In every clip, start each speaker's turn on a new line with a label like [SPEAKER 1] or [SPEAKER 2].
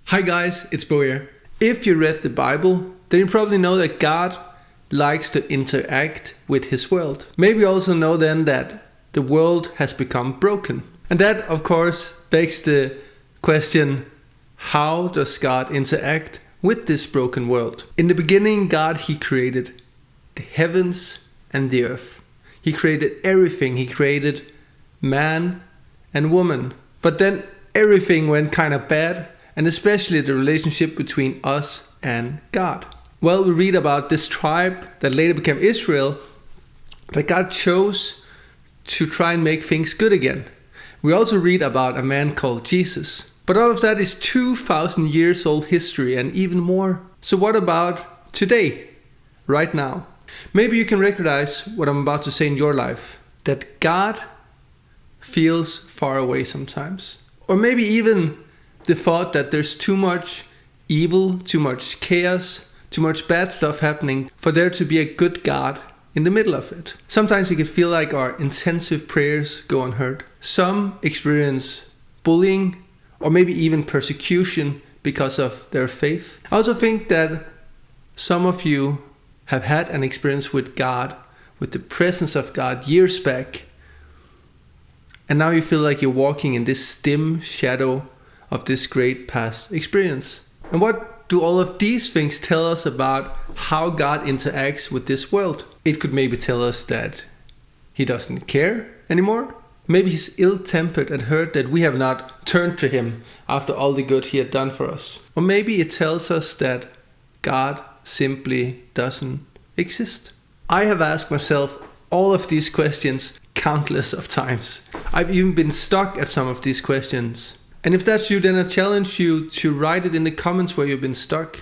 [SPEAKER 1] Hi guys, it's Bo here. If you read the Bible, then you probably know that God likes to interact with his world. Maybe you also know then that the world has become broken. And that, of course, begs the question, how does God interact with this broken world? In the beginning, God, he created the heavens and the earth. He created everything. He created man and woman. But then everything went kind of bad, and especially the relationship between us and God. Well, we read about this tribe that later became Israel, that God chose to try and make things good again. We also read about a man called Jesus. But all of that is 2,000 years old history and even more. So what about today, right now? Maybe you can recognize what I'm about to say in your life, that God feels far away sometimes. Or maybe even the thought that there's too much evil, too much chaos, too much bad stuff happening for there to be a good God in the middle of it. Sometimes it can feel like our intensive prayers go unheard. Some experience bullying or maybe even persecution because of their faith. I also think that some of you have had an experience with God, with the presence of God years back, and now you feel like you're walking in this dim shadow of this great past experience. And what do all of these things tell us about how God interacts with this world? It could maybe tell us that he doesn't care anymore. Maybe he's ill-tempered and hurt that we have not turned to him after all the good he had done for us. Or maybe it tells us that God simply doesn't exist. I have asked myself all of these questions countless of times. I've even been stuck at some of these questions. And if that's you, then I challenge you to write it in the comments where you've been stuck.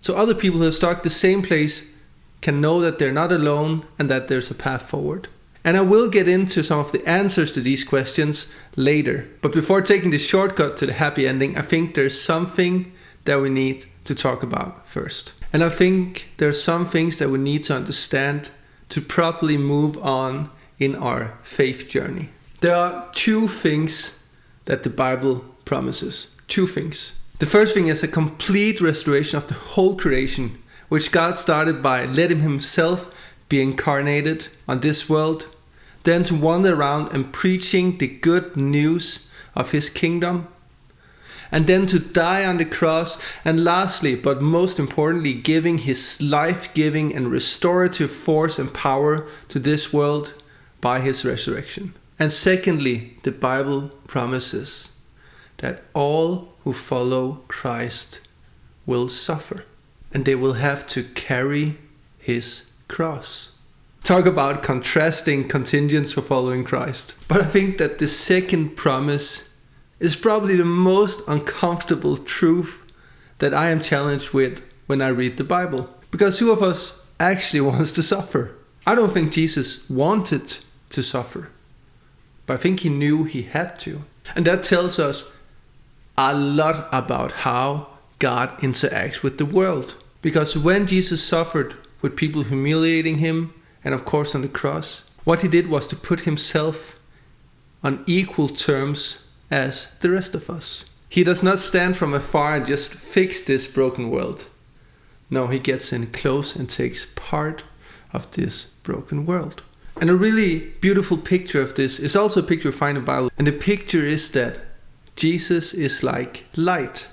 [SPEAKER 1] So other people who are stuck the same place can know that they're not alone and that there's a path forward. And I will get into some of the answers to these questions later. But before taking the shortcut to the happy ending, I think there's something that we need to talk about first. And I think there's some things that we need to understand to properly move on in our faith journey. There are two things that the Bible promises. Two things. The first thing is a complete restoration of the whole creation, which God started by letting himself be incarnated on this world, then to wander around and preaching the good news of his kingdom, and then to die on the cross, and lastly, but most importantly, giving his life-giving and restorative force and power to this world by his resurrection. And secondly, the Bible promises that all who follow Christ will suffer, and they will have to carry his cross. Talk about contrasting contingents for following Christ. But I think that the second promise is probably the most uncomfortable truth that I am challenged with when I read the Bible. Because who of us actually wants to suffer? I don't think Jesus wanted to suffer, but I think he knew he had to. And that tells us a lot about how God interacts with the world. Because when Jesus suffered with people humiliating him, and of course on the cross, what he did was to put himself on equal terms as the rest of us. He does not stand from afar and just fix this broken world. No, he gets in close and takes part of this broken world. And a really beautiful picture of this is also a picture we find in the Bible. And the picture is that Jesus is like light.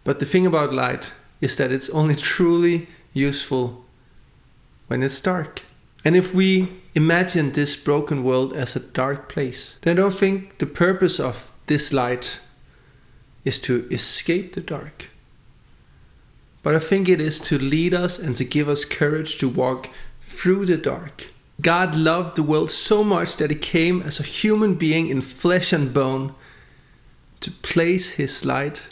[SPEAKER 1] But the thing about light is that it's only truly useful when it's dark. And if we imagine this broken world as a dark place, then I don't think the purpose of this light is to escape the dark. But I think it is to lead us and to give us courage to walk through the dark. God loved the world so much that he came as a human being in flesh and bone to place his light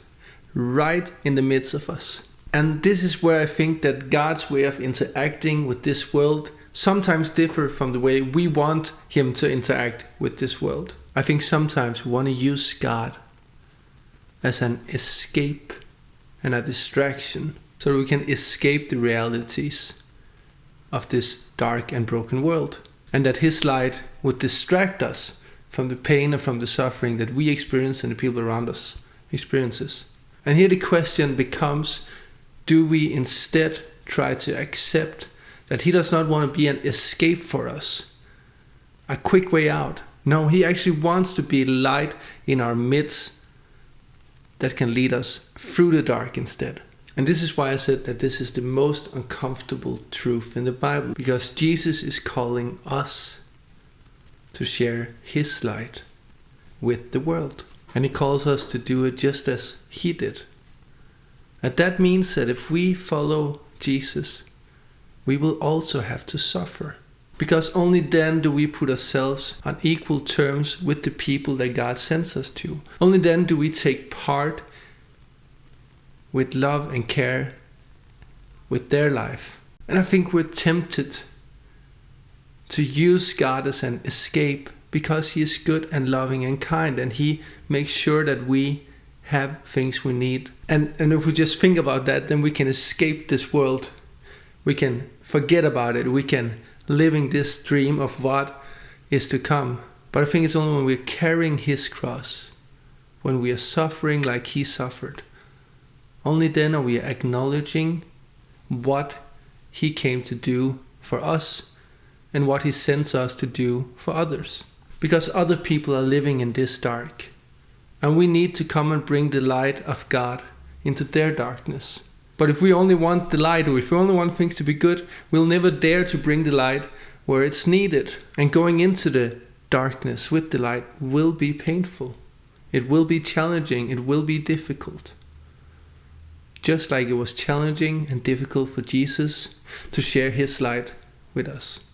[SPEAKER 1] right in the midst of us. And this is where I think that God's way of interacting with this world sometimes differ from the way we want him to interact with this world. I think sometimes we want to use God as an escape and a distraction so that we can escape the realities of this dark and broken world, and that his light would distract us from the pain and from the suffering that we experience and the people around us experiences. And here the question becomes, do we instead try to accept that he does not want to be an escape for us, a quick way out? No, he actually wants to be light in our midst that can lead us through the dark instead. And this is why I said that this is the most uncomfortable truth in the Bible, because Jesus is calling us to share his light with the world. And he calls us to do it just as he did. And that means that if we follow Jesus, we will also have to suffer. Because only then do we put ourselves on equal terms with the people that God sends us to. Only then do we take part with love and care with their life. And I think we're tempted to use God as an escape because he is good and loving and kind, and he makes sure that we have things we need. And if we just think about that, then we can escape this world. We can forget about it. We can live in this dream of what is to come. But I think it's only when we're carrying his cross, when we are suffering like he suffered, only then are we acknowledging what he came to do for us and what he sends us to do for others. Because other people are living in this dark, and we need to come and bring the light of God into their darkness. But if we only want the light, or if we only want things to be good, we'll never dare to bring the light where it's needed. And going into the darkness with the light will be painful. It will be challenging. It will be difficult. Just like it was challenging and difficult for Jesus to share his light with us.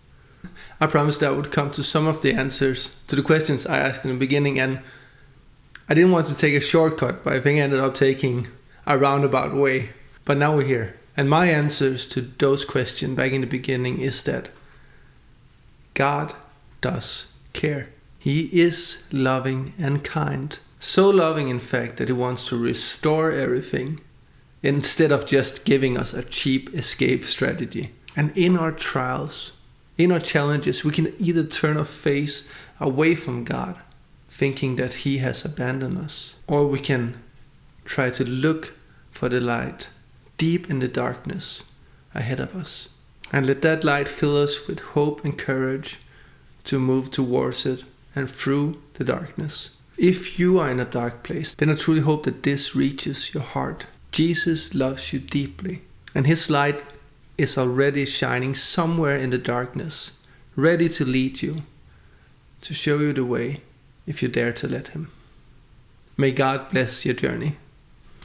[SPEAKER 1] I promised I would come to some of the answers to the questions I asked in the beginning, and I didn't want to take a shortcut, but I think I ended up taking a roundabout way. But now we're here. And my answers to those questions back in the beginning is that God does care. He is loving and kind. So loving, in fact, that he wants to restore everything instead of just giving us a cheap escape strategy. And in our trials, in our challenges, we can either turn our face away from God, thinking that he has abandoned us, or we can try to look for the light deep in the darkness ahead of us, and let that light fill us with hope and courage to move towards it and through the darkness. If you are in a dark place, then I truly hope that this reaches your heart. Jesus loves you deeply, and his light is already shining somewhere in the darkness, ready to lead you, to show you the way if you dare to let him. May God bless your journey.